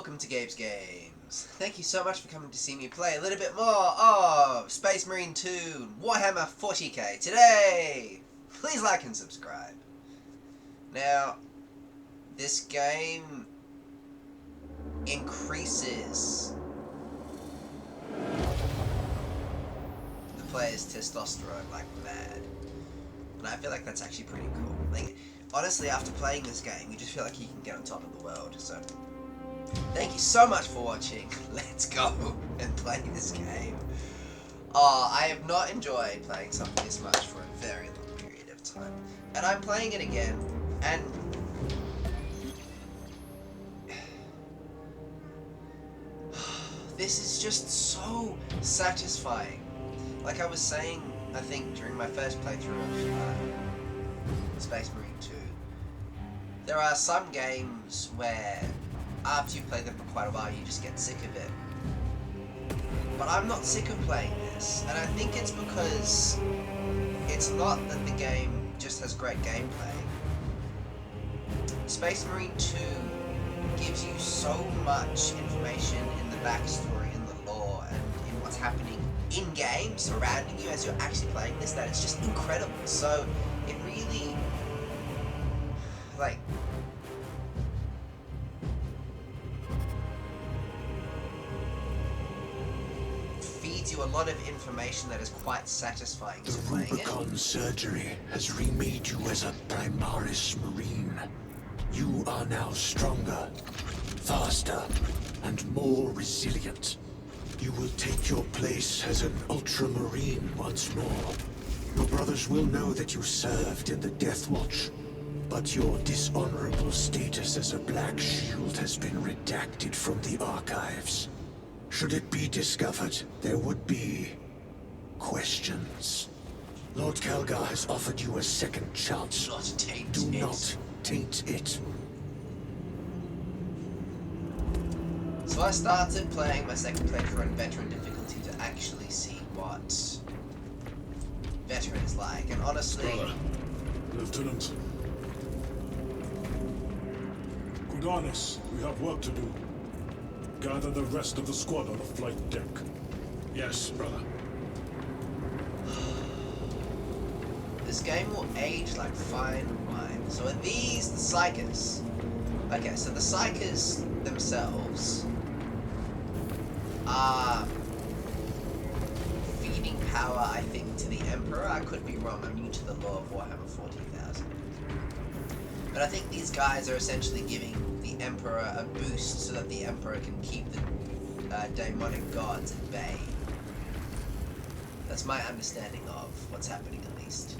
welcome to Gabe's Games. Thank you so much for coming to see me play a little bit more of Space Marine 2 Warhammer 40k today. Please like and subscribe. Now, this game increases the player's testosterone like mad. And I feel like that's actually pretty cool. Like, honestly, after playing this game, you just feel like you can get on top of the world. So, thank you so much for watching. Let's go and play this game. I have not enjoyed playing something this much for a very long period of time. And I'm playing it again, and this is just so satisfying. Like I was saying, I think during my first playthrough of Space Marine 2, there are some games where after you play them for quite a while you just get sick of it. But I'm not sick of playing this, and I think it's because it's not that the game just has great gameplay. Space Marine 2 gives you so much information in the backstory, in the lore, and in what's happening in-game, surrounding you as you're actually playing this, that it's just incredible. So, it really, like, feeds you a lot of information that is quite satisfying to playing it. The Rubicon surgery has remade you as a Primaris Marine. You are now stronger, faster, and more resilient. You will take your place as an Ultramarine once more. Your brothers will know that you served in the Death Watch, but your dishonorable status as a Black Shield has been redacted from the archives. Should it be discovered, there would be questions. Lord Calgar has offered you a second chance. Do not taint it. So I started playing my second playthrough on Veteran difficulty to actually see what Veteran is like, and honestly... Brother, Lieutenant. Kudanis, we have work to do. Gather the rest of the squad on the flight deck. Yes, brother. This game will age like fine wine. So are these the Psychers? Okay, so the Psychers themselves are feeding power, I think, to the Emperor. I could be wrong, I'm new to the lore of Warhammer 40,000. But I think these guys are essentially giving the Emperor a boost so that the Emperor can keep the daemonic gods at bay. That's my understanding of what's happening, at least.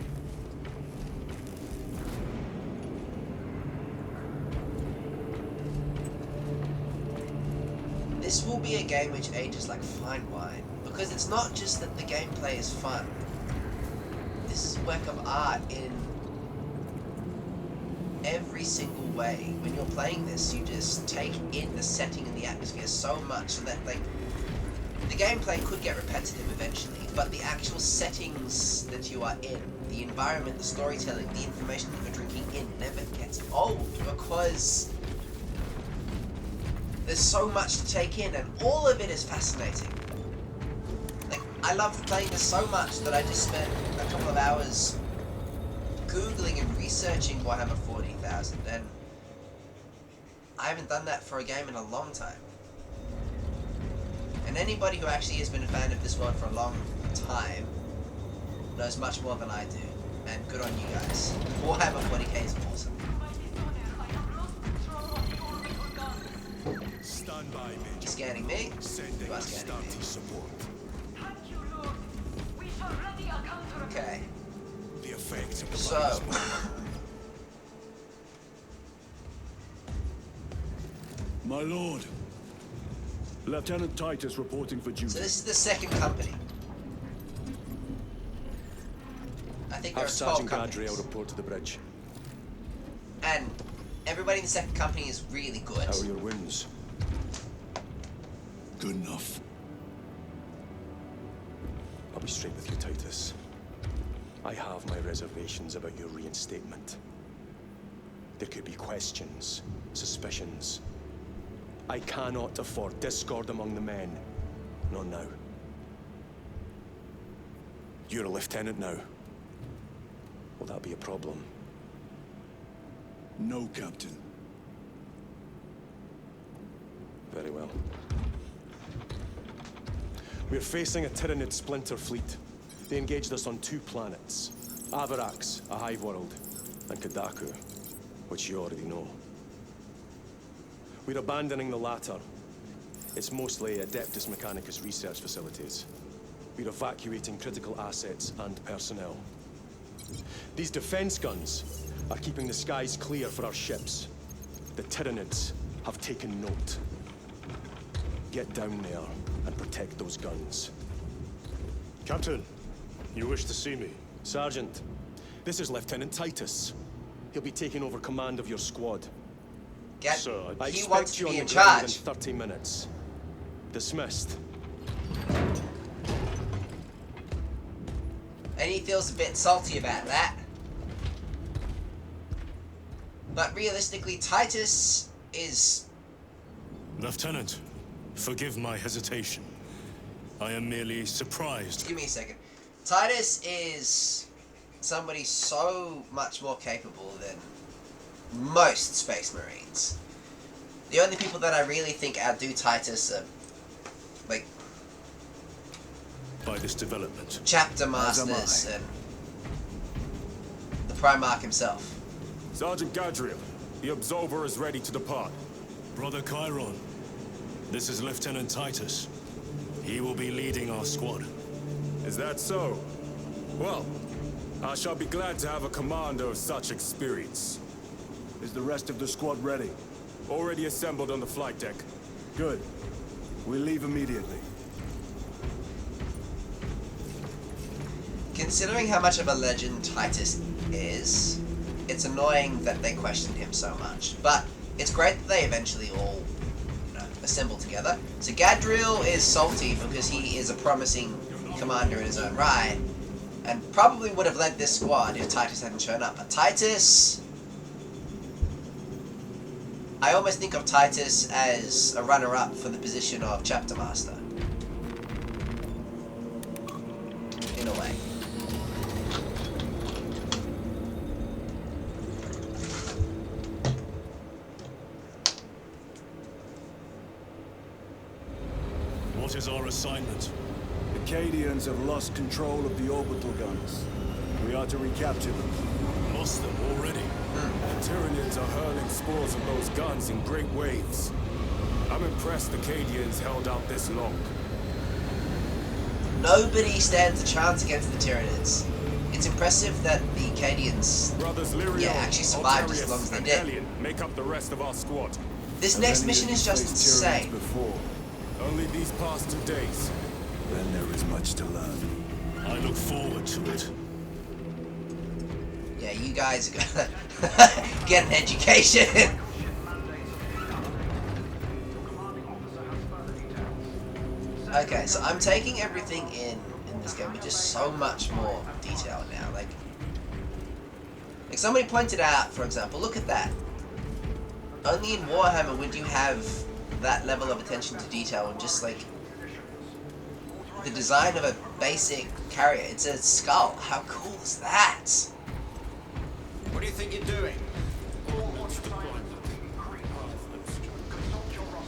This will be a game which ages like fine wine, because it's not just that the gameplay is fun. This is a work of art in every single way. When you're playing this, you just take in the setting and the atmosphere so much so that, like, the gameplay could get repetitive eventually, but the actual settings that you are in, the environment, the storytelling, the information that you're drinking in never gets old, because there's so much to take in, and all of it is fascinating. Like, I love playing this so much that I just spent a couple of hours Googling and researching Warhammer 40,000, and I haven't done that for a game in a long time. And anybody who actually has been a fan of this world for a long time knows much more than I do, and good on you guys. Warhammer 40k is awesome. Stand by, Major. You scanning me? Sending You are scanning me. support. Okay. The effects of the So, My lord. Lieutenant Titus reporting for duty. so this is the second company. I think there are Have 12 Sergeant Gadriel companies. report to the bridge. And everybody in the second company is really good. How are your wounds? Good enough. I'll be straight with you, Titus. I have my reservations about your reinstatement. There could be questions, suspicions. I cannot afford discord among the men. Not now. You're a lieutenant now. Will that be a problem? No, Captain. Very well. We're facing a Tyranid splinter fleet. They engaged us on 2 planets. Avarax, a hive world, and Kadaku, which you already know. We're abandoning the latter. It's mostly Adeptus Mechanicus research facilities. We're evacuating critical assets and personnel. These defense guns are keeping the skies clear for our ships. The Tyranids have taken note. Get down there and protect those guns. Captain, you wish to see me? Sergeant, this is Lieutenant Titus. He'll be taking over command of your squad. Sir, I He expect wants to you on be the in ground charge. in 30 minutes. Dismissed. And he feels a bit salty about that. But realistically, Titus is... Lieutenant, forgive my hesitation. I am merely surprised. Give me a second. Titus is somebody so much more capable than most Space Marines. The only people that I really think outdo Titus are, like, By this development. chapter masters and the Primarch himself. Sergeant Gadriel, the Absolver is ready to depart. Brother Chiron, this is Lieutenant Titus. He will be leading our squad. Is that so? Well, I shall be glad to have a commander of such experience. Is the rest of the squad ready? Already assembled on the flight deck. Good. We leave immediately. Considering how much of a legend Titus is, it's annoying that they questioned him so much. But it's great that they eventually all, assemble together. So Gadriel is salty because he is a promising commander in his own right, and probably would have led this squad if Titus hadn't shown up. But Titus... I almost think of Titus as a runner-up for the position of Chapter Master. In a way. What is our assignment? The Cadians have lost control of the orbital guns. We are to recapture them. Lost them already. The Tyranids are hurling spores of those guns in great waves. I'm impressed the Cadians held out this long. Nobody stands a chance against the Tyranids. It's impressive that the Cadians, Brothers Lyrio, actually survived as Altarius, long as they and did. Hellion make up the rest of our squad. This Have next any mission of is you just faced Tyranids insane. before? Only these past 2 days. Then there is much to learn. I look forward to it. Yeah, you guys are gonna get an education. Okay, so I'm taking everything in this game with just so much more detail now. Like somebody pointed out, for example, look at that. Only in Warhammer would you have that level of attention to detail and just like the design of a basic carrier. It's a skull. How cool is that? What do you think you're doing?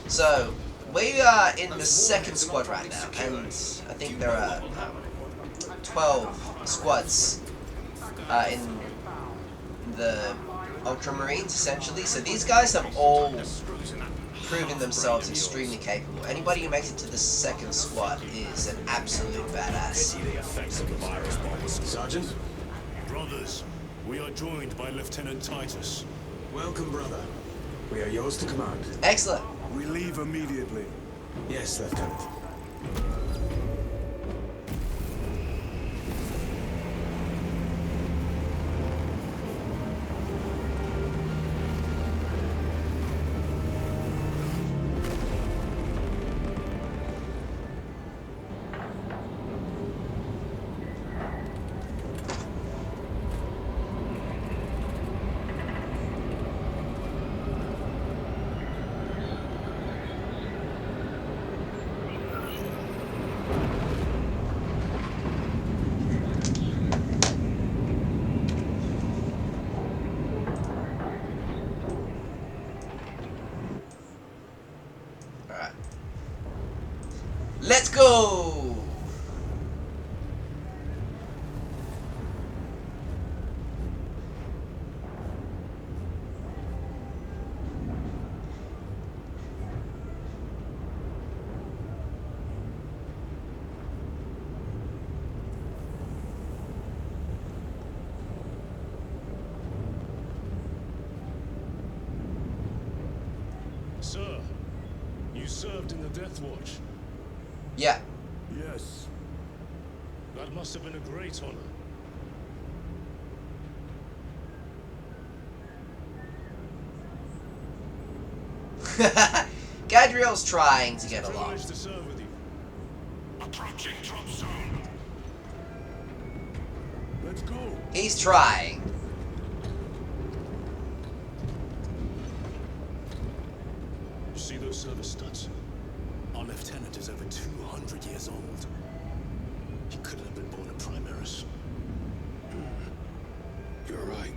So, we are in the second squad right now, and I think there are 12 squads in the Ultramarines, essentially. So these guys have all proven themselves extremely capable. Anybody who makes it to the second squad is an absolute badass. Sergeant? Brothers, we are joined by Lieutenant Titus. Welcome, brother. We are yours to command. Excellent. We leave immediately. Yes, Lieutenant. Let's go! Sir, you served in the Death Watch. Yeah. Yes. That must have been a great honor. Gadriel's trying to get along. Privilege to serve with you. Approaching drop zone. Let's go. He's trying. You see those service studs? Our lieutenant is over 200 years old. He couldn't have been born a Primaris. You're right.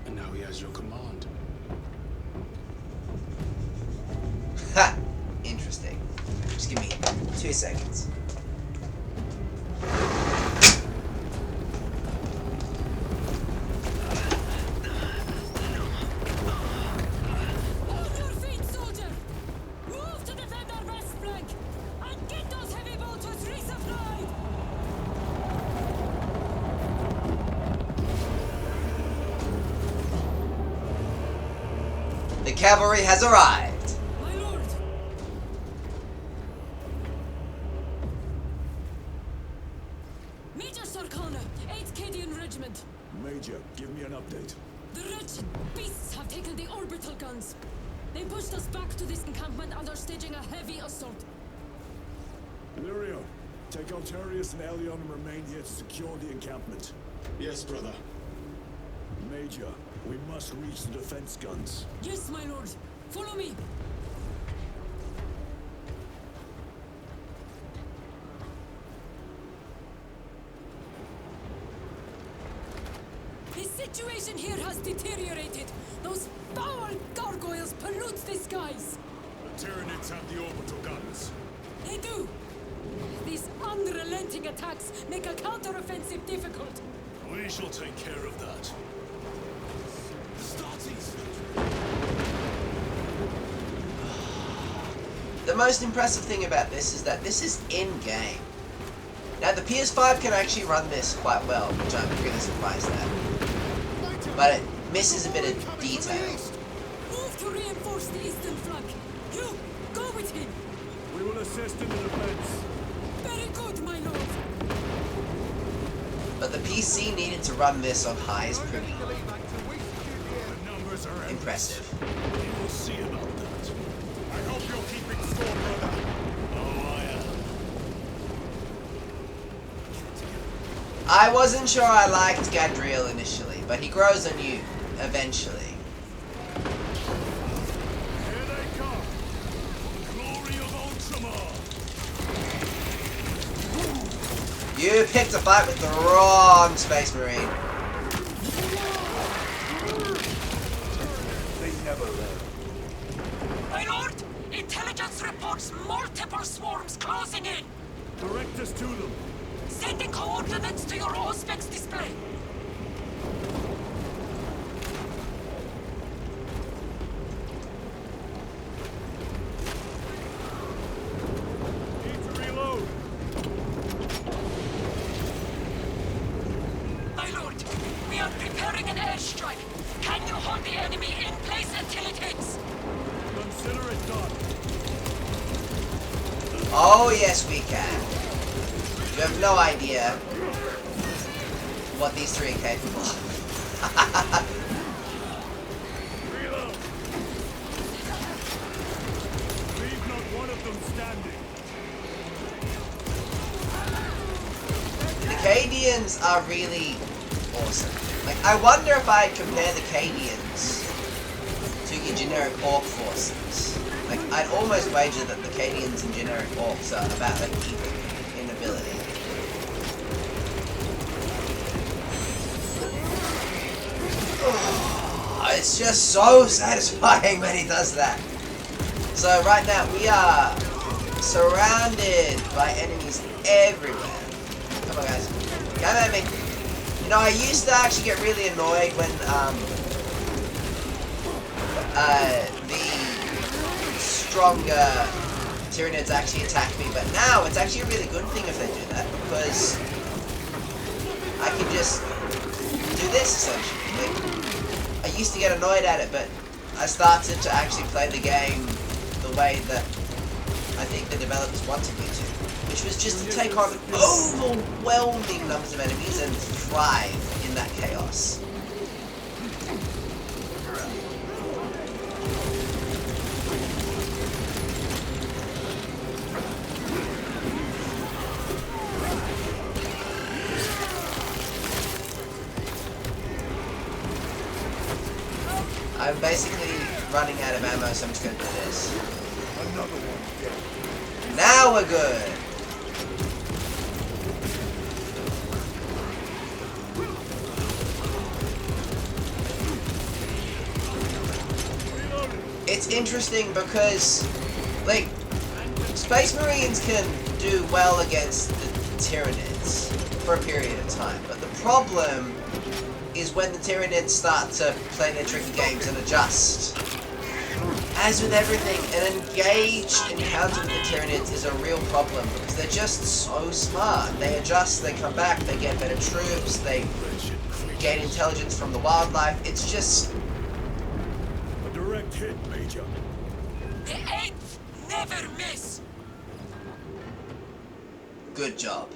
And now he has your command. Ha! Interesting. Just give me 2 seconds. Hold your feet, soldier! Move to defend our west flank! And get those heavy bolters resupplied! The cavalry has arrived. My lord! Major Sarkana, 8th Cadian Regiment. Major, give me an update. The wretched beasts have taken the orbital guns. They pushed us back to this encampment and are staging a heavy assault. Lirio, take Altarius and Elion and remain here to secure the encampment. Yes, brother. Major, we must reach the defense guns. Yes, my lord. Follow me. The situation here has deteriorated. Those foul gargoyles pollute the skies. The Tyranids have the orbital guns. They do. These unrelenting attacks make a counteroffensive difficult. We shall take care of that. The most impressive thing about this is that this is in-game. Now the PS5 can actually run this quite well, which I'm really surprised at. But it misses a bit of detail. Move to reinforce the eastern flank. You, go with him. We will assist in the defense. Very good, my lord. But the PC needed to run this on high is pretty The numbers are impressive. We will see about that. I hope you're keeping score, brother. Oh, I am. I wasn't sure I liked Gadriel initially, but he grows on you eventually. Here they come. Glory of Ultramar. You picked a fight with the wrong Space Marine. They never learn. My lord, intelligence reports multiple swarms closing in. Direct us to them. Sending coordinates to your Auspex display. Need to reload. My lord, we are preparing an airstrike. Can you hold the enemy in place until it hits? Consider it done. Oh yes we can. You have no idea what these three are capable of. Reload. Leave not one of them standing. The Cadians are really awesome. Like, I wonder if I'd compare the Cadians to your generic Orc forces. Like, I'd almost wager that the Cadians and generic Orcs are about like equal in ability. It's just so satisfying when he does that. So right now we are surrounded by enemies everywhere. Come on, guys. Come at me. You know, I used to actually get really annoyed when the stronger Tyranids actually attack me, but now it's actually a really good thing if they do that, because I can just do this essentially. Like, I used to get annoyed at it, but I started to actually play the game the way that I think the developers wanted me to, which was just to take on overwhelming numbers of enemies and thrive in that chaos. I'm basically running out of ammo, so I'm just going to do this. Another one dead. Now we're good. It's interesting because, like, Space Marines can do well against the Tyranids for a period of time, but the problem is when the Tyranids start to play their tricky games and adjust. As with everything, an engaged encounter with the Tyranids is a real problem because they're just so smart. They adjust, they come back, they get better troops, they gain intelligence from the wildlife. It's just... A direct hit, Major. The Eighth never miss! good job.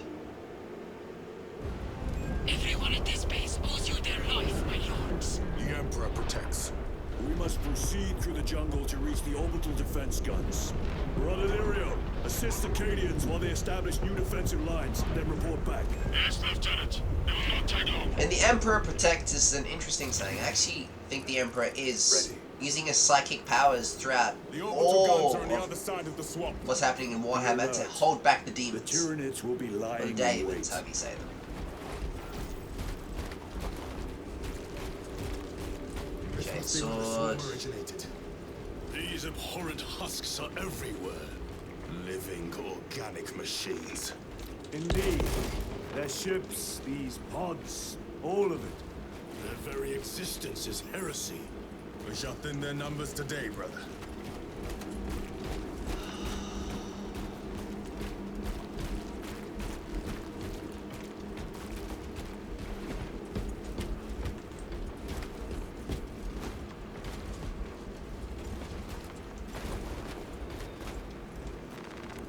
Everyone at this base owes you their life, my lords. The Emperor protects. We must proceed through the jungle to reach the orbital defense guns. Brother Lirio, assist the Cadians while they establish new defensive lines, then report back. Yes, Lieutenant. It will not take long. And the Emperor protects is an interesting saying. I actually think the Emperor is using his psychic powers throughout The orbital all guns are on the of other side of the swamp. what's happening in Warhammer to hold back the The demons. Tyranids will be Or lying in Daemons, wait. however you say them. Okay, sword. Originated. These abhorrent husks are everywhere. Living organic machines. Indeed. Their ships, these pods, all of it. Their very existence is heresy. We shall thin their numbers today, brother.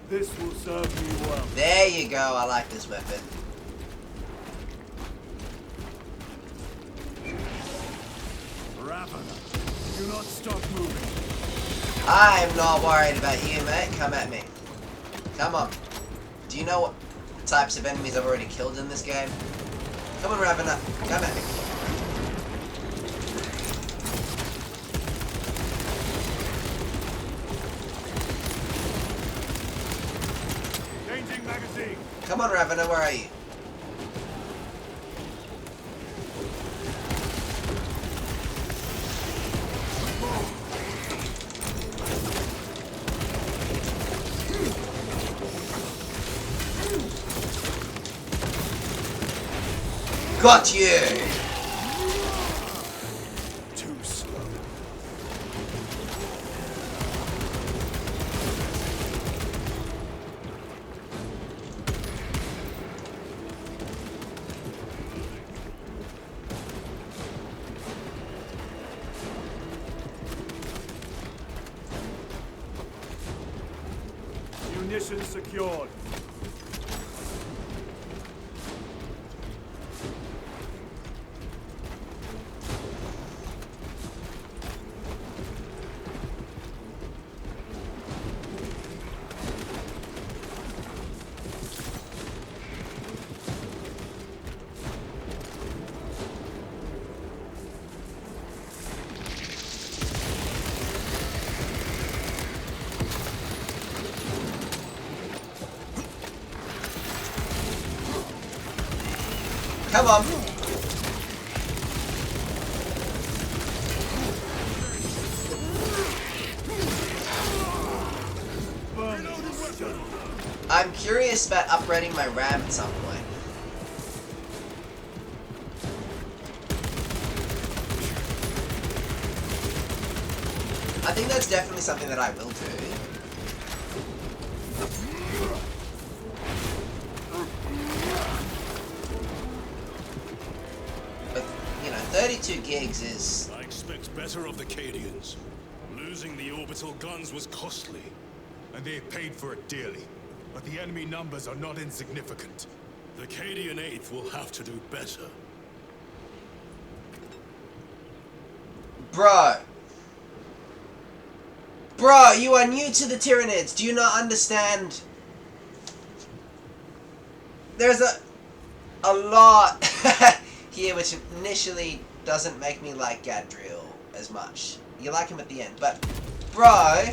This will serve me well. There you go, I like this weapon. Ravener, do not stop moving. I'm not worried about you, mate. Come at me. Come on. Do you know what types of enemies I've already killed in this game? Come on, Ravener. Come at me. Changing magazine. Come on, Ravener, where are you? Got you! Too slow. Munitions secured. Come on. I'm curious about upgrading my RAM at some point. I think that's definitely something that I will do. But, you know, 32 gigs is... I expect better of the Cadians. Losing the orbital guns was costly. And they paid for it dearly. But the enemy numbers are not insignificant. The Cadian 8th will have to do better. Bro. Bro, you are new to the Tyranids. Do you not understand? There's a lot here which initially doesn't make me like Gadriel as much. You like him at the end, but bro,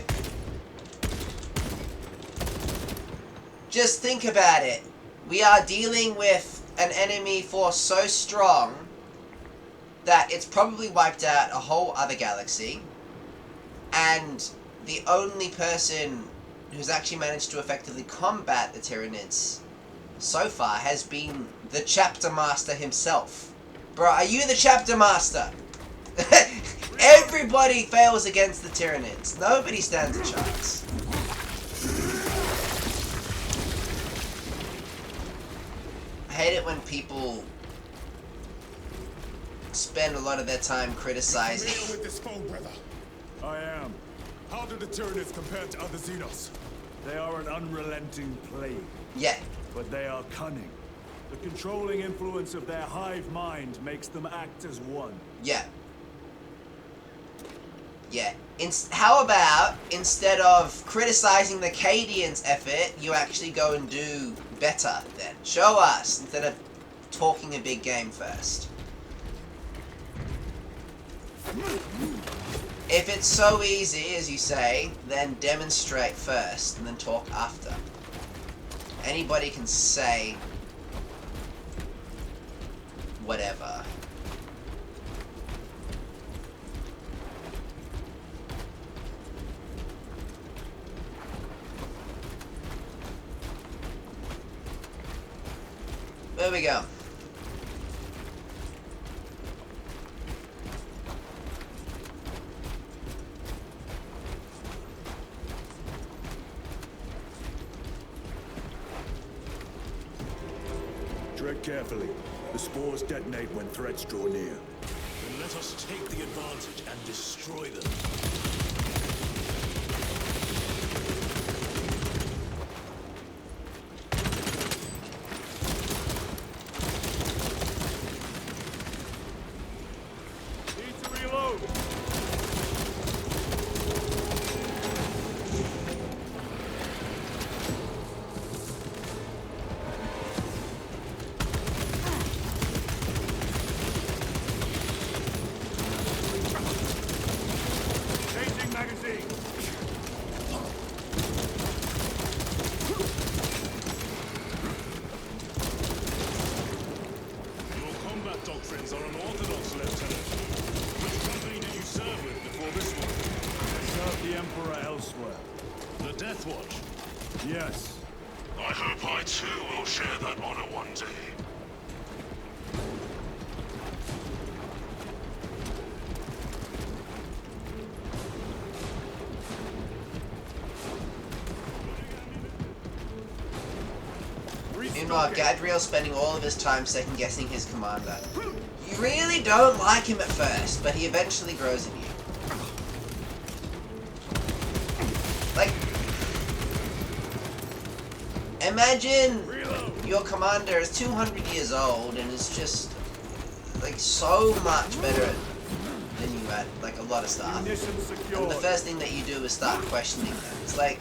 just think about it. We are dealing with an enemy force so strong that it's probably wiped out a whole other galaxy, and the only person who's actually managed to effectively combat the Tyranids so far has been the Chapter Master himself. Bro, are you the Chapter Master? Everybody fails against the Tyranids. Nobody stands a chance. I hate it when people spend a lot of their time criticizing. Familiar with this foe, brother? I am. How do the Tyranids compare to other Xenos? They are an unrelenting plague, Yeah. but they are cunning. The controlling influence of their hive mind makes them act as one. Yeah. Yeah. How about, instead of criticizing the Cadians' effort, you actually go and do better then? Show us, instead of talking a big game first. If it's so easy, as you say, then demonstrate first, and then talk after. Anybody can say whatever. There we go. Tread carefully. The spores detonate when threats draw near. Then let us take the advantage and destroy them. Need to reload! Changing magazine! Your combat doctrines are unorthodox, Lieutenant. Which company did you serve with before this one? Serve the Emperor elsewhere. The Death Watch. Yes. I hope I too will share that honor one day. Meanwhile, Gadriel's spending all of his time second-guessing his commander. You really don't like him at first, but he eventually grows in you. Like, imagine your commander is 200 years old and is just, like, so much better than you at, like, a lot of stuff. Munitions And secured. the first thing that you do is start questioning them. It's like,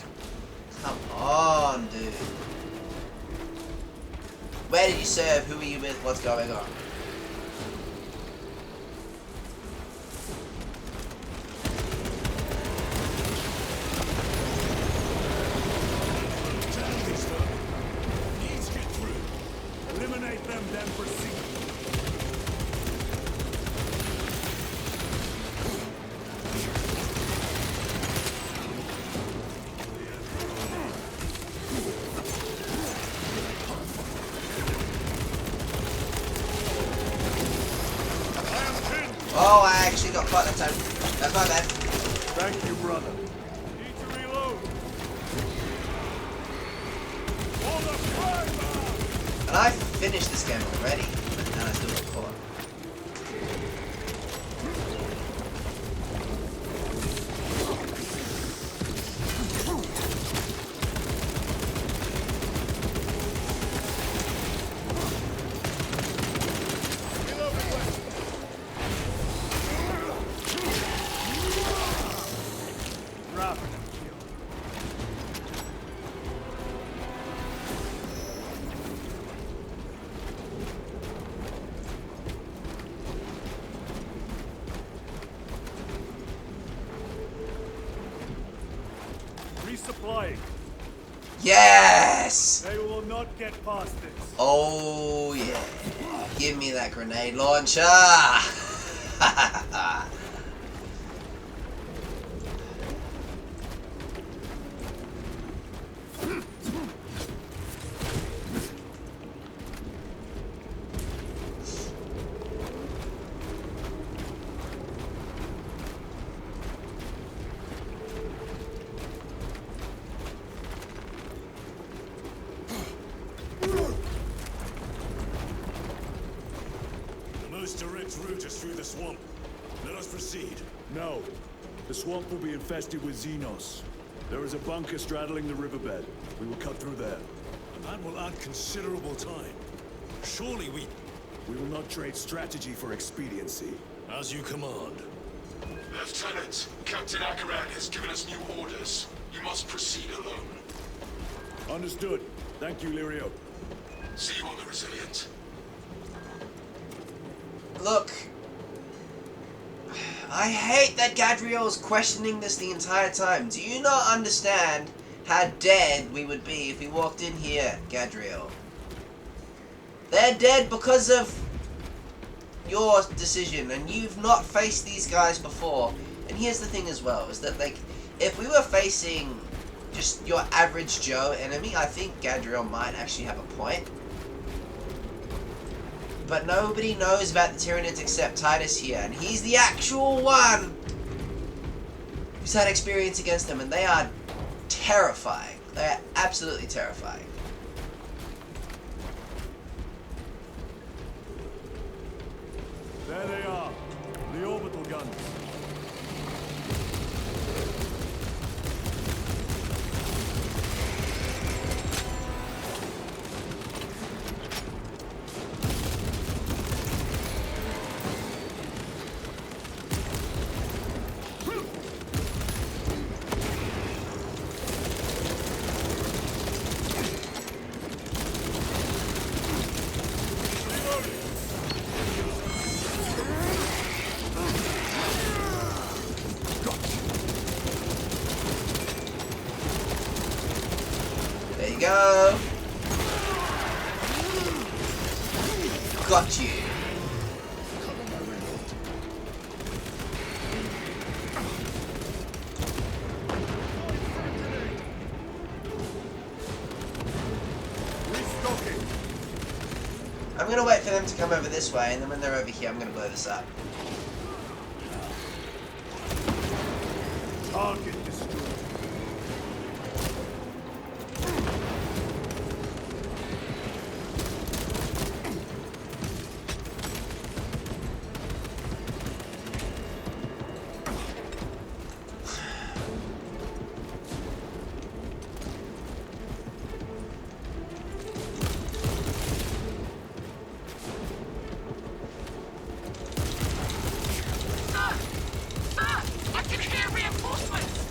come on, dude. Where did you serve? Who are you with? What's going on? Needs get through. Eliminate them, then proceed. Oh, I actually got caught that time. That's my bad. Thank you, brother. Need to reload. Hold up, fire! And I finished this game already, and I still got caught. Resupplying. Yes! They will not get past this. Oh yeah. Give me that grenade launcher! The most direct route is through the swamp. Let us proceed. No. The swamp will be infested with Xenos. There is a bunker straddling the riverbed. We will cut through there. And that will add considerable time. Surely we... We will not trade strategy for expediency. As you command. Lieutenant, Captain Akaran has given us new orders. You must proceed alone. Understood. Thank you, Lirio. See you on the Resilient. Look, I hate that Gadriel's questioning this the entire time. Do you not understand how dead we would be if we walked in here, Gadriel? They're dead because of your decision, and you've not faced these guys before. And here's the thing as well, is that, like, if we were facing just your average Joe enemy, I think Gadriel might actually have a point. But nobody knows about the Tyranids except Titus here, and he's the actual one who's had experience against them, and they are terrifying. They are absolutely terrifying. There they are. The orbital guns. There you go. Got you. I'm gonna wait for them to come over this way, and then when they're over here, I'm gonna blow this up. Target destroyed. I can hear reinforcements!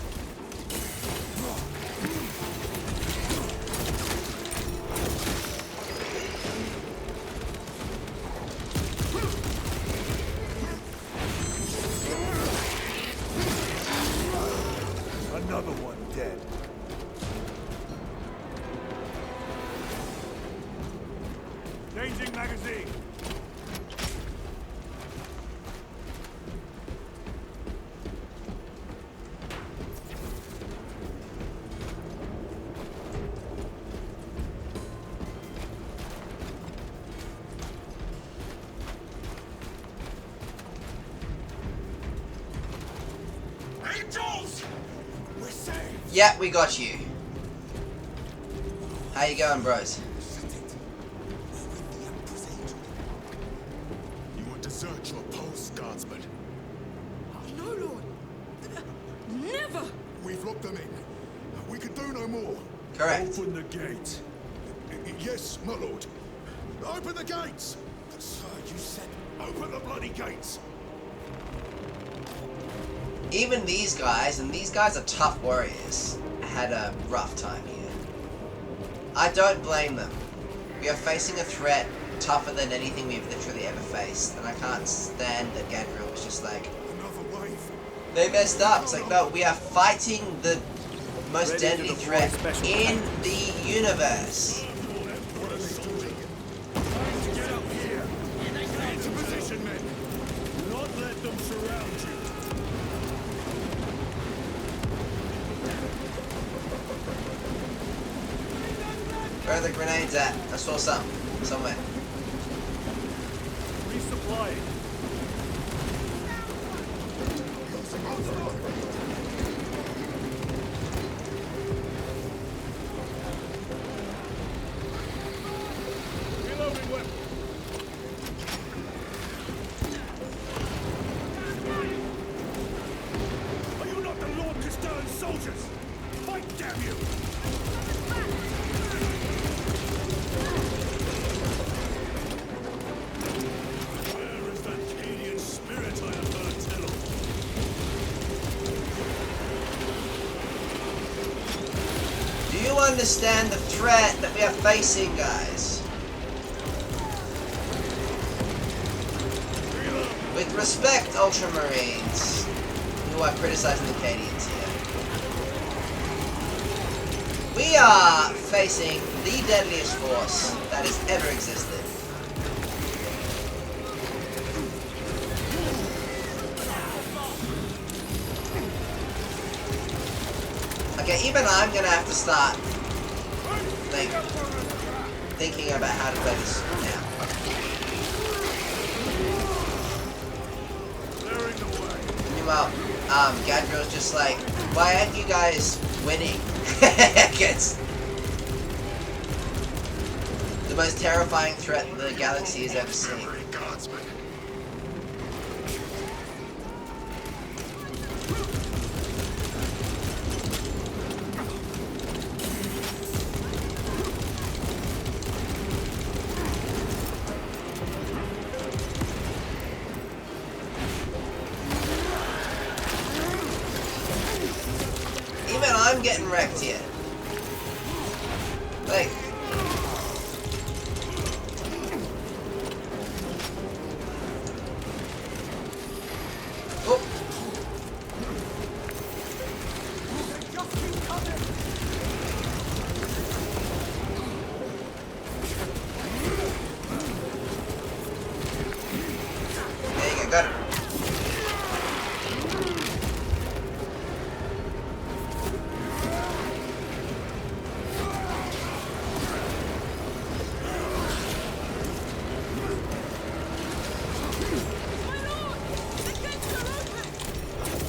Another one dead. Changing magazine. Yeah, we got you. How you going, bros? You will desert your post, guardsman. No, Lord. Never! We've locked them in. We can do no more. Correct. Open the gate. Yes, my lord. Open the gates! Sir, you said open the bloody gates! Even these guys, and these guys are tough warriors, had a rough time here. I don't blame them. We are facing a threat tougher than anything we've literally ever faced, and I can't stand that Gadriel was just like, Another wave. they messed up. It's like, no, we are fighting the most deadly threat in the universe. Get up here. Get into position, men. Do not let them surround you. Where are the grenades at? I saw some. Somewhere. Resupplying. Reloading weapon. Are you not the Lord Castellan's soldiers? Fight, damn you! Where is that Cadian spirit I have heard tell of? Do you understand the threat that we are facing, guys? With respect, Ultramarines, who are criticizing the Cadians here. We are facing the deadliest force that has ever existed. Okay, even I'm gonna have to start, like, thinking about how to play this now. Meanwhile, Gadriel's just like, why aren't you guys winning? Against the most terrifying threat the galaxy has ever seen. Guardsman. Even I'm getting wrecked here. Like, oh. There you go, got it.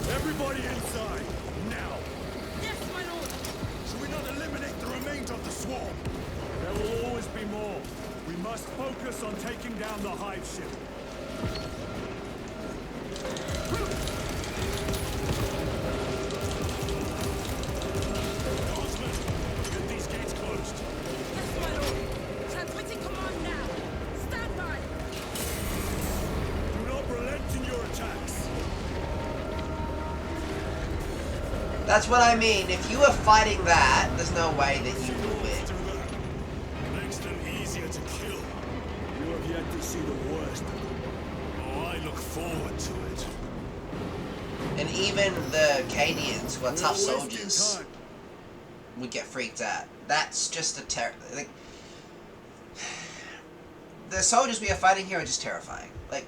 Everybody inside, now! Yes, my lord! Should we not eliminate the remains of the swarm? There will always be more. We must focus on taking down the hive ship. Guardsmen, get these gates closed. Yes, my lord! Transmitting command now! Stand by! Do not relent in your attacks. That's what I mean. If you were fighting that, there's no way that you will win. Makes them easier to kill. You have yet to see the worst. Oh, I look forward to it. And even the Cadians, who are tough We're wasting soldiers, time. would get freaked out. That's just a like, the soldiers we are fighting here are just terrifying. Like,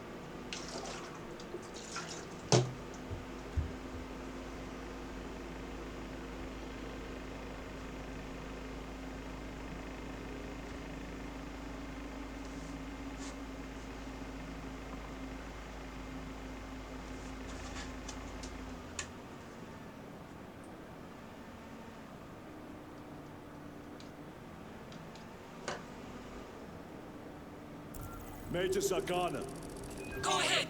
Major Sakana. Go ahead.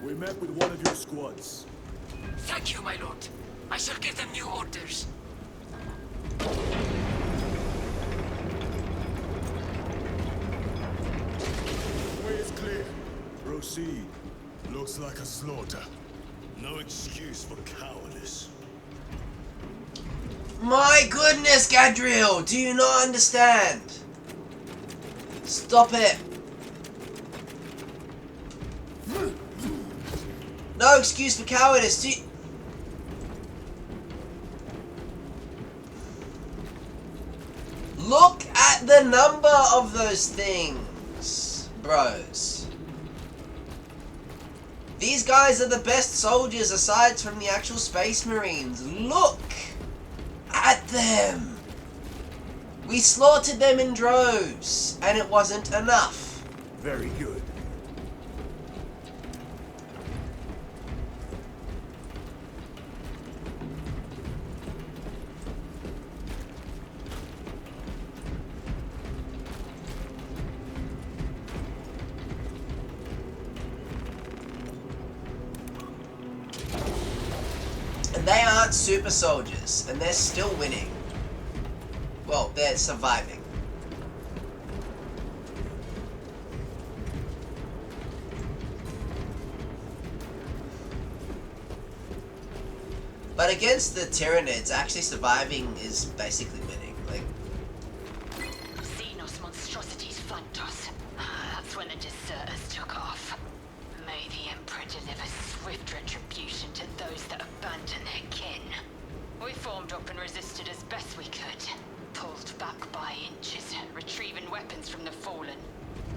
We met with one of your squads. Thank you, my lord. I shall give them new orders. Way is clear. Proceed. Looks like a slaughter. No excuse for cowardice. My goodness, Gadriel! Do you not understand? Stop it! No excuse for cowardice. Do you... Look at the number of those things, bros. These guys are the best soldiers aside from the actual Space Marines. Look at them. We slaughtered them in droves, and it wasn't enough. Very good. And they aren't super soldiers, and they're still winning. Well, they're surviving. But against the Tyranids, actually surviving is basically winning. Like, Xenos monstrosities flanked us. That's when the deserters took off. May the Emperor deliver swift retribution to those that abandon their kin. We formed up and resisted as best we could. Pulled back by inches, retrieving weapons from the fallen.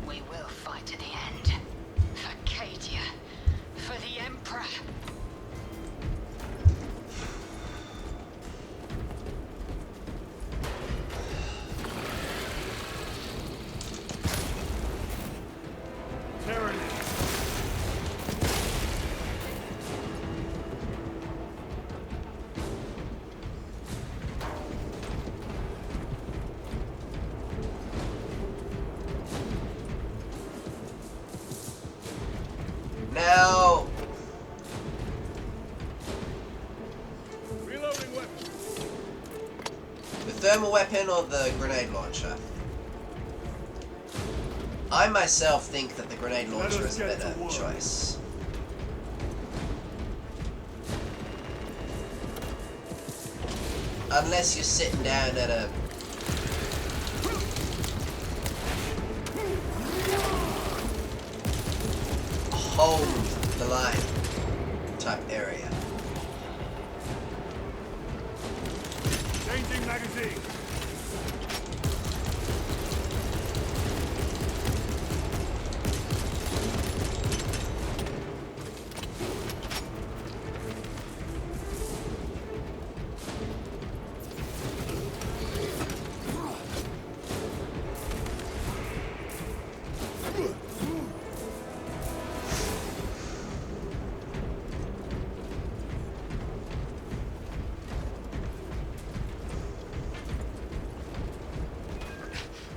We will fight to the end. For Cadia. For the Emperor. now... Reloading weapon. The thermal weapon or the grenade launcher? I myself think that the grenade launcher is a better choice. Unless you're sitting down at a... hold the line type area. Changing magazine.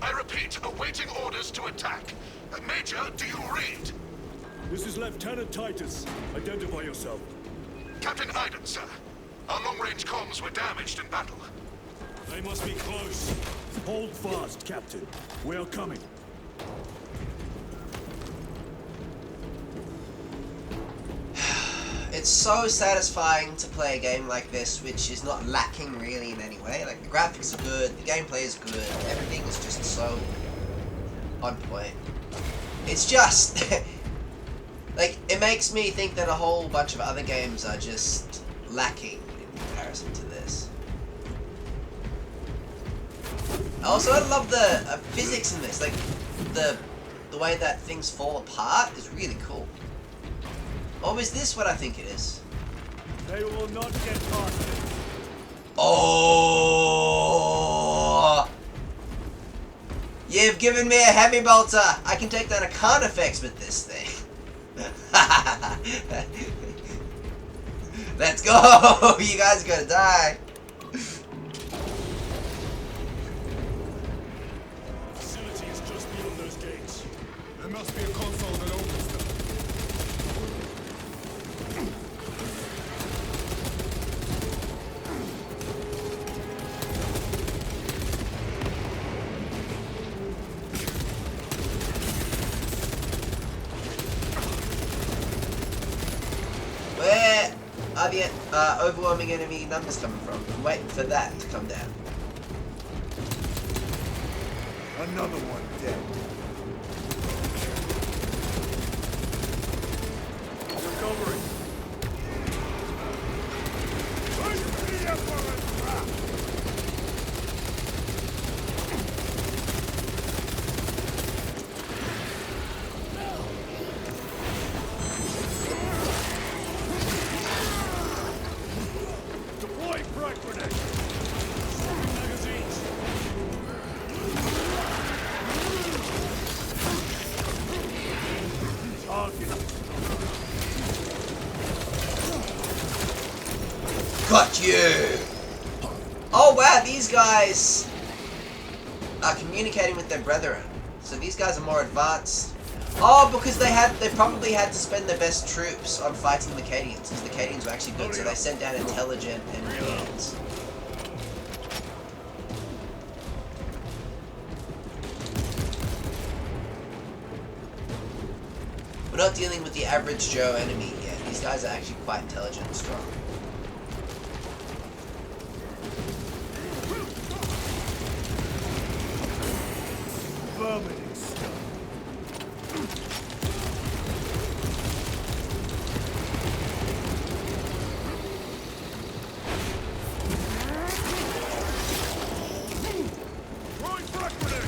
I repeat, awaiting orders to attack. Major, do you read? This is Lieutenant Titus. Identify yourself. Captain Iden, sir. Our long-range comms were damaged in battle. They must be close. Hold fast, Captain. We are coming. It's so satisfying to play a game like this, which is not lacking really in any way. Like, the graphics are good, the gameplay is good, everything is just so on point. It's just... like, it makes me think that a whole bunch of other games are just lacking in comparison to this. Also, I love the physics in this. Like, the way that things fall apart is really cool. Oh, is this what I think it is? They will not get past it. Oh! You've given me a heavy bolter! I can take down a Carnifex with this thing. Let's go! You guys are gonna die. Facility is just beyond those gates. The There must be a console that opens them. Where are the overwhelming enemy numbers coming from? I'm waiting for that to come down. Another one dead. Recovering. Deploying frag grenade. Swapping magazines. Target. Got you! Oh wow, these guys are communicating with their brethren. So these guys are more advanced. Oh, because they probably had to spend their best troops on fighting the Cadians, because the Cadians were actually good, so they sent down intelligent Imperiums. We're not dealing with the average Joe enemy here. These guys are actually quite intelligent and strong. Vomiting stuff. Throwing frag grenade.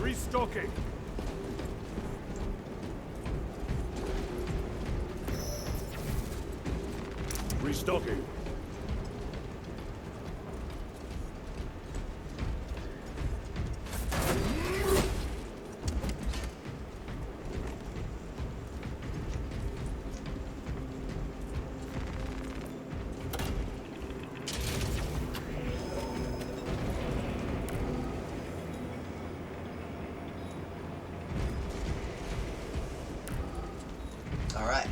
Restocking. Restocking. Alright.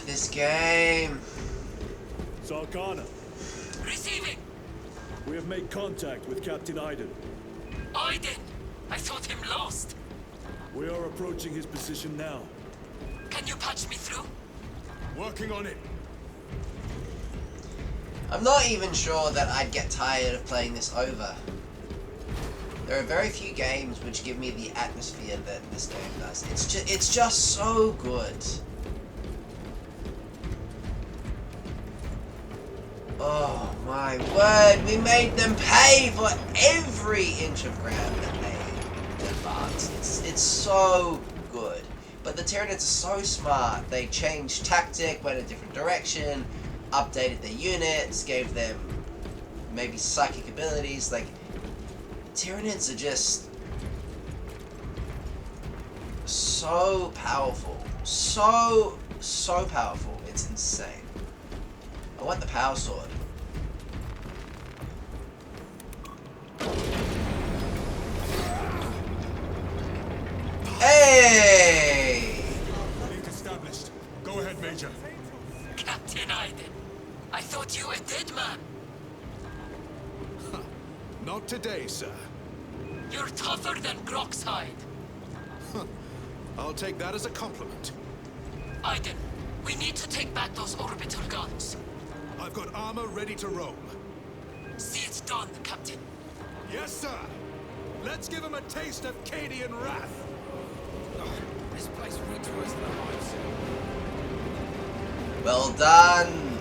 This game. Sarkana. Receiving. We have made contact with Captain Iden. Iden. I thought him lost. We are approaching his position now. Can you patch me through? Working on it. I'm not even sure that I'd get tired of playing this over. There are very few games which give me the atmosphere that this game does. It's just so good. Oh my word, we made them pay for every inch of ground that they advanced. It's so good. But the Tyranids are so smart. They changed tactic, went a different direction, updated their units, gave them maybe psychic abilities. Like, Tyranids are just so powerful. So powerful. It's insane. I want the power sword. Hey! Link established. Go ahead, Major. Captain Iden. I thought you a dead man. Not today, sir. You're tougher than Grok's hide. I'll take that as a compliment. Iden, we need to take back those orbital guns. I've got armor ready to roll. See it done, Captain. Yes, sir. Let's give him a taste of Cadian wrath. This place rejoins the hearts. Well done,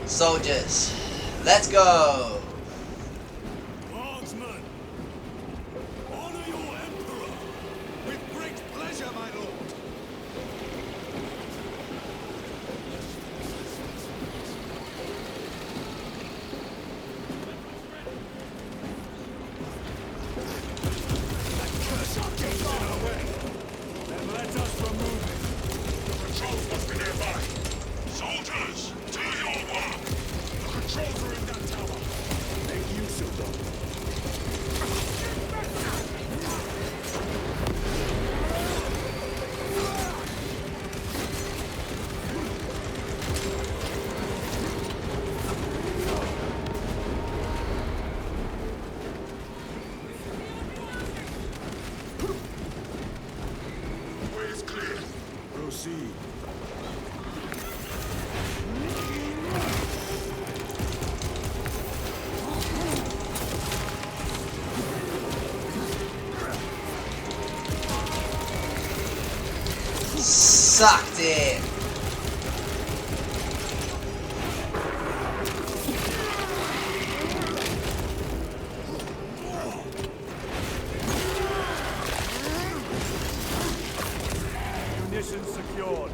soldiers. Let's go. Guardsmen, honor your emperor. With great pleasure, my lord. Sucked in. Munitions secured.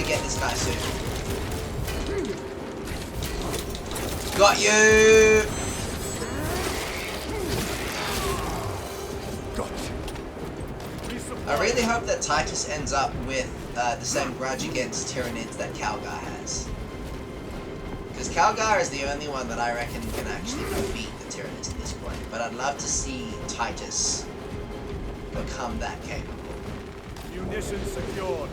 Get this guy soon. Got you! I really hope that Titus ends up with the same grudge against Tyranids that Calgar has. Because Calgar is the only one that I reckon can actually beat the Tyranids at this point. But I'd love to see Titus become that capable. Munitions secured.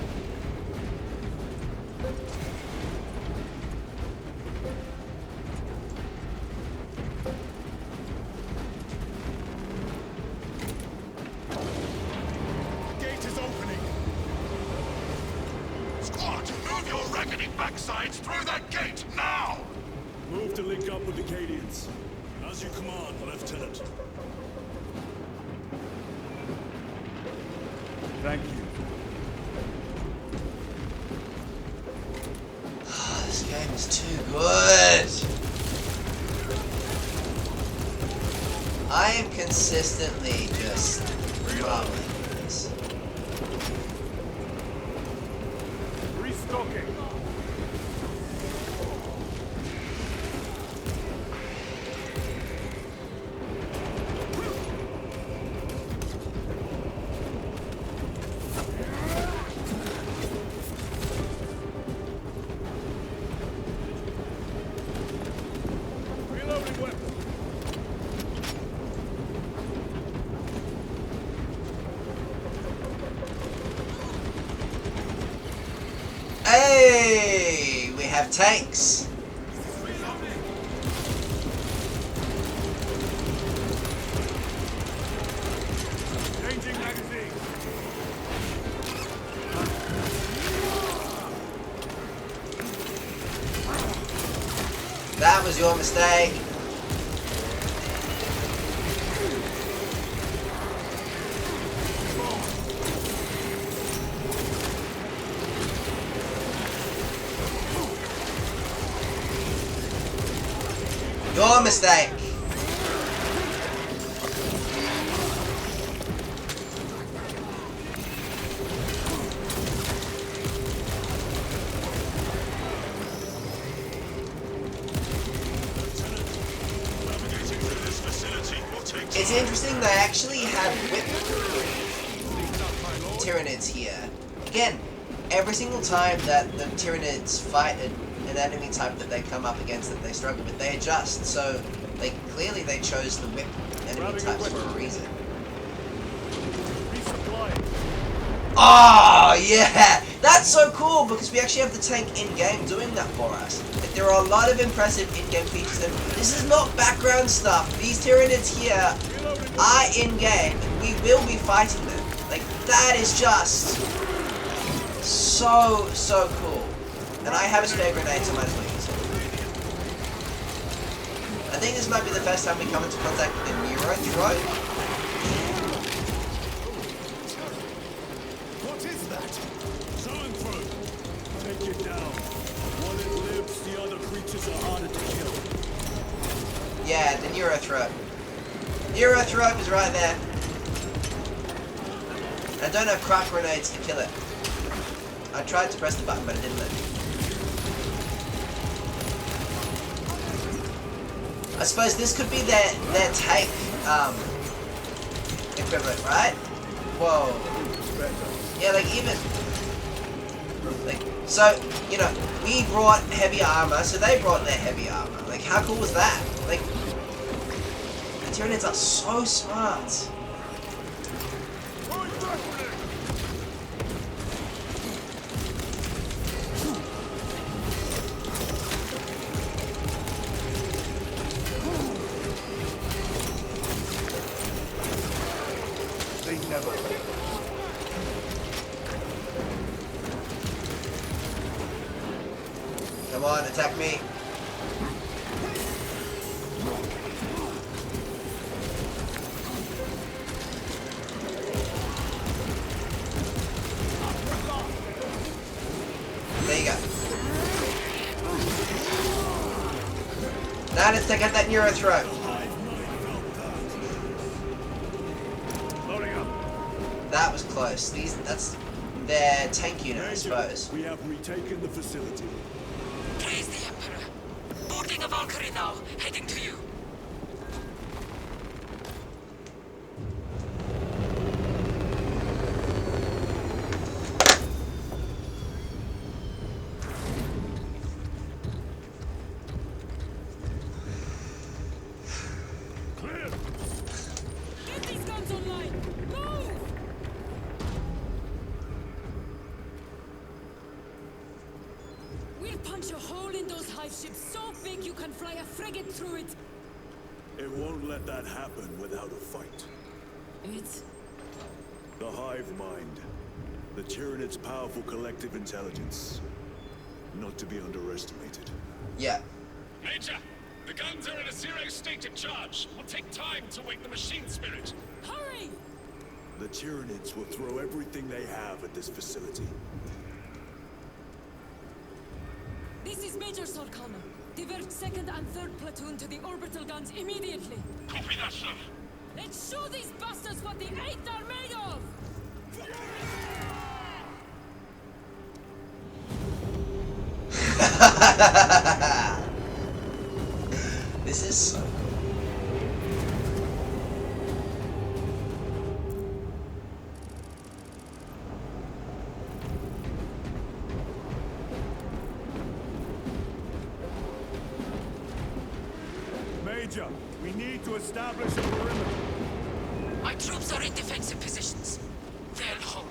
Backsides through that gate, now! Move to link up with the Cadians. As you command, Lieutenant. Thank you. This game is too good! I am consistently just marveling at this. Restocking. Hey! We have tanks! Changing magazine. That was your mistake. Your mistake. It's interesting they actually have whip Tyranids here. Again, every single time that the Tyranids fight an enemy type that they come up against that they struggle with, they adjust. So they clearly chose the whip enemy types for a reason. Oh yeah, that's so cool because we actually have the tank in game doing that for us. Like, there are a lot of impressive in-game features, and this is not background stuff. These Tyranids here are in game, and we will be fighting them. Like, that is just so cool. And I have a spare grenade, so I might as well use it. I think this might be the first time we come into contact with a neurotrope. What is that? Zoanthrope. Take it down. While it lives, the other creatures are harder to kill. Yeah, the neurotrope. Neurotrope is right there. I don't have crack grenades to kill it. I tried to press the button, but it didn't let me. I suppose this could be their tank equivalent, right? Whoa. Yeah, like even Like, so, you know, we brought heavy armor, so they brought their heavy armor. Like, how cool was that? Like, the Tyranids are so smart. They never. Come on, attack me. There you go. Now let's take out that neuro throat. That was close. That's their tank unit, I suppose. We have retaken the facility. Praise the Emperor. Boarding a Valkyrie now, heading to you. Clear! Get these guns online! Move! We'll punch a hole in those hive ships so big you can fly a frigate through it. It won't let that happen without a fight. It's... The hive mind. The Tyranid's powerful collective intelligence. Not to be underestimated. Yeah. Major, the guns are in a zero state of charge. It will take time to wake the machine spirit. Hurry! The Tyranids will throw everything they have at this facility. This is Major Sorkana. Divert 2nd and 3rd platoon to the orbital guns immediately. Copy that, sir. Let's show these bastards what the 8th are made of! This is so cool. Major, we need to establish a perimeter. My troops are in defensive positions. They'll hold.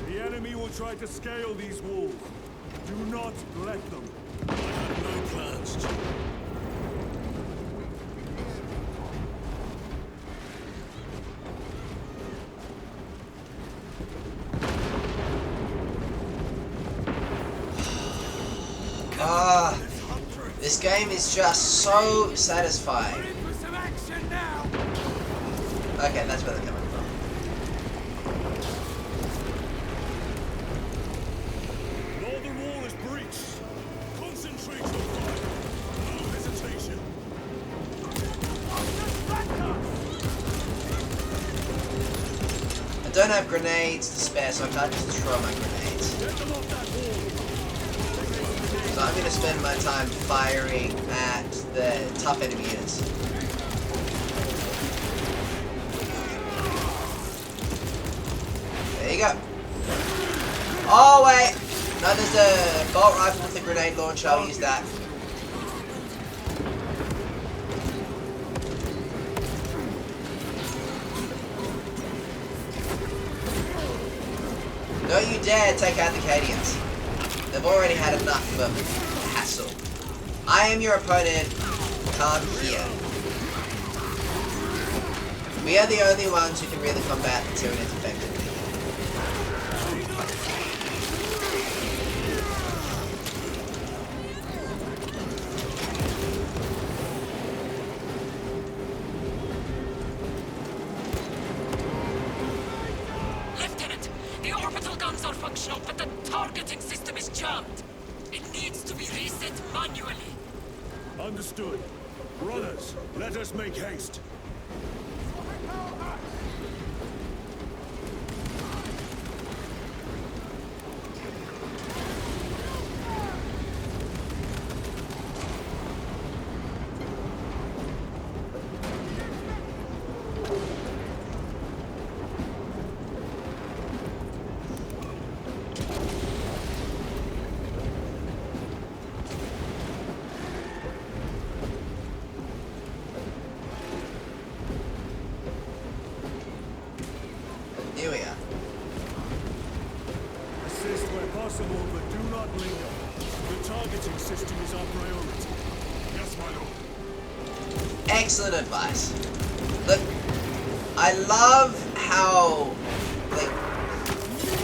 The enemy will try to scale these walls. Do not let them. I had no plans to. Ah, this game is just so satisfying. Okay, that's where they're coming from. Northern wall is breached. Concentrate your fire. No hesitation. I don't have grenades to spare, so I can't just throw my grenades. Get them off that wall. So I'm going to spend my time firing at the tough enemy units. There you go. Oh wait! No, there's a bolt rifle with a grenade launcher, I'll use that. Don't you dare take out the Cadians. They've already had enough of a hassle. I am your opponent. Come here. We are the only ones who can really combat the Tyranids effectively. Lieutenant, the orbital guns are functional, but the targeting system is jammed. It needs to be reset manually. Understood. Brothers, let us make haste. linger. The targeting system is our priority. Yes, my lord. Excellent advice. Look, I love how, like,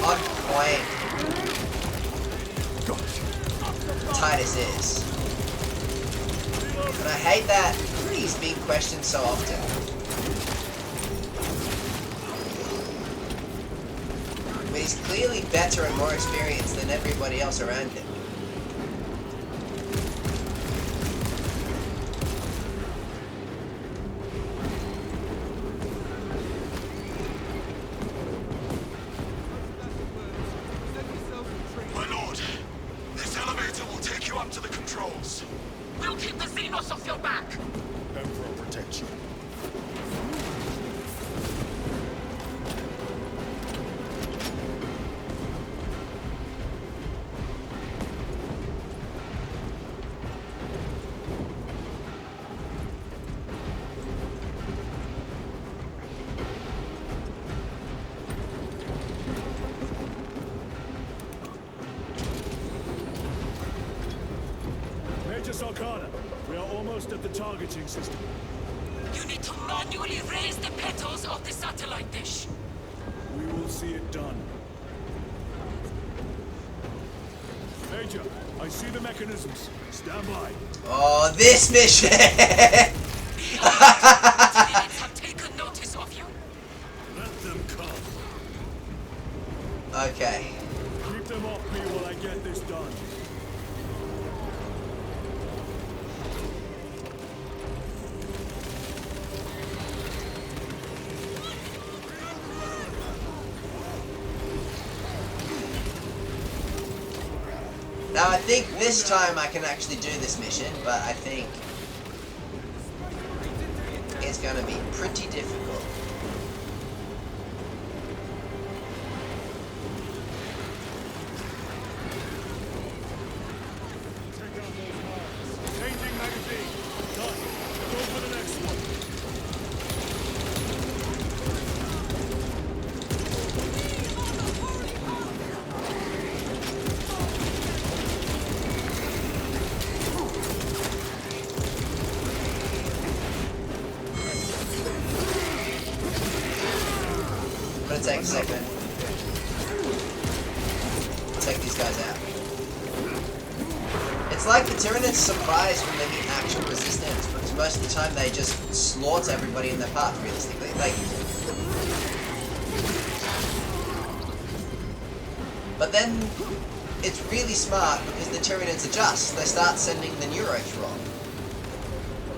on point Titus is. And I hate that he's being questioned so often. But he's clearly better and more experienced than everybody else around him. My lord, this elevator will take you up to the controls. We'll keep the Xenos off your back. Emperor protect you. Major Sarkana, we are almost at the targeting system. You need to manually raise the petals of the satellite dish. We will see it done. Major, I see the mechanisms. Stand by. Oh, this mission! Tyranid have taken notice of you. Let them come. Okay. Keep them off me while I get this done. Now I think this time I can actually do this mission, but I think it's going to be pretty difficult. Take out those mines. Changing magazine. Done. Go for the next one. Gonna take a second. Take these guys out. It's like the Tyranids surprised when they meet actual resistance, because most of the time they just slaughter everybody in their path, realistically. Like, but then it's really smart because the Tyranids adjust. They start sending the Neurothron.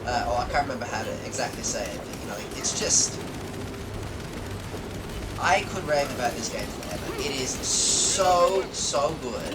Oh, I can't remember how to exactly say it, but you know, it's just... I could rave about this game forever. It is so, so good.